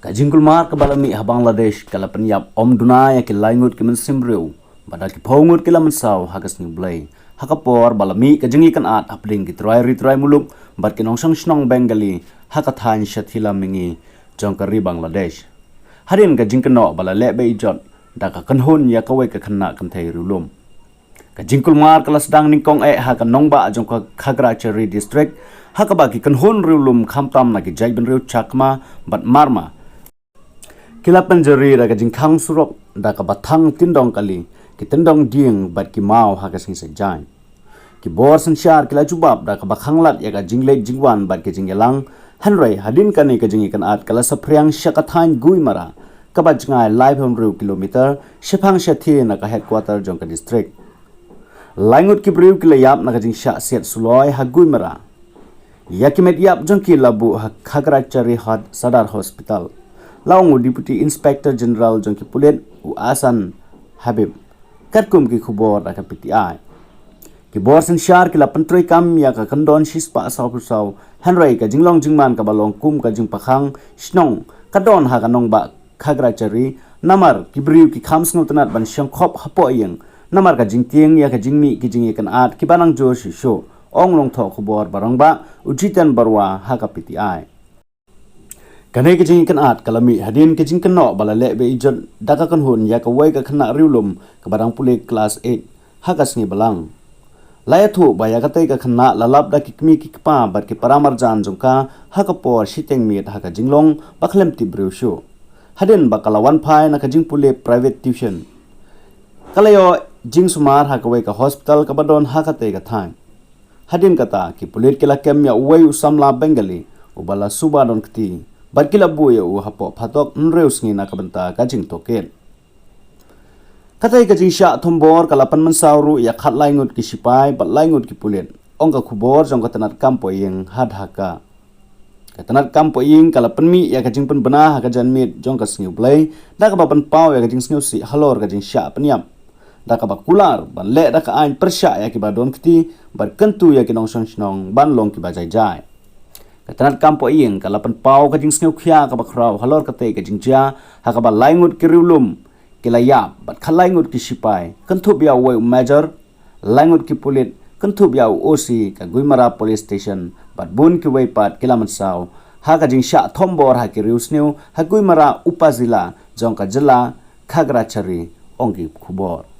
Ka jingkulmar ka balami ha Bangladesh kala penyap om dunaya ki laingut ki mensimriu badal ki pongut ki lamansaw hagas ni blay hakapor balami ka jingiakynad apling ki trai muluk bat ki nongsang snong Bengali hakathan shathila mingi jongkari Bangladesh harin ka jingkano bala lehbeijot da ka kanhun ya kawai ka Khynnah kan thai riewlum ka jingkulmar kala sedang ningkong ha ka nongba jongka Khynnah district hakaba ki kanhun riewlum khamtam na ki jaiben riu chakma bat marma kilapan jari raga jingkang surok da ka bathang tindong kali ki tindong ding bat ki mau ha ka sing sajai ki bor sansyar kila jubab da ka bakhanglat ya ka jinglek jingwan bat ki jinggelang hanrei hadin kani ka jingiakynad kala sapriang syakathain gui mara ka ba jingai live hon riu kilometer shepang shathi na ka headquarter jong ka district laingut ki briu kila yap na ka jing syak set suloi ha gui mara yakimet yap jong ki labu ha khagrachari had sadar hospital Laungu Deputy Inspector General jongki pulit u asan Habib katkum ki khubor da ka PTI ki bor sansyar ki lapan troi kam ya ka kandon shispa saw pusaw hanrai ka jinglong jingman ka balong kum ka jing pakhang snong kadon ha ka nong ba khagrachari namar ki briu ki khams ngutanat ban syang khop hapo yeng namar ka jingtieng ya ka jingmi ki jingiakynad ki banang jo shisho ong long tho khubor barang ba ujitan barwa ha ka PTI kanai ke jingiakynad kalami hadin ke jingkano bala lehbeijot daka kanhun ya ka wai ka Khynnah riewlum ka barang pulik class 8 hakas ni balang layathu baya ka tai ka Khynnah lalap da kikmi kikpa bat ki paramarjan jongka hakapor siteng mit haka jinglong bakhlem ti brewshu hadin bakalawan phai na ka jingpule private tuition kalayo jingsumar haka wai ka hospital ka badon haka tai ka thang hadin kata ki pulit kila kem ya wai usamla Bengali ubala subadon kti Badkila buya u hapo patok nreus ngi na kabenta kajing toket. Katai kajing Shah thombor kalapan mensawru ya khat laingut ki sipai bat laingut ki pulit. Ongka kubor jong katanat kampo yeng hadhaka. Katanat kampo yeng kalapan mi ya kajing pen benah kajan mit jong ka sngiu blay da ka bapan pau ya kajing sngiu si halor kajing Shah penyam. Da ka bakular ban le da ka ain persya ya ki badon kti bat kentu ya ki nongsong snong ban long ki bajai jai. Katanat kampo iyeng kalapan pau kajing sngiu khya ka bakrau halor kate kajing ja hakaba laingut ki riewlum kilayap bat khalaingut ki sipai kentup ya wai major laingut ki pulit kentup ya OC ka guimara police station bat bun ki wai pat kilaman saw ha kajing Shah thombor ha ki riusniu ha guimara upazila jong ka jela khagrachari ongki khubor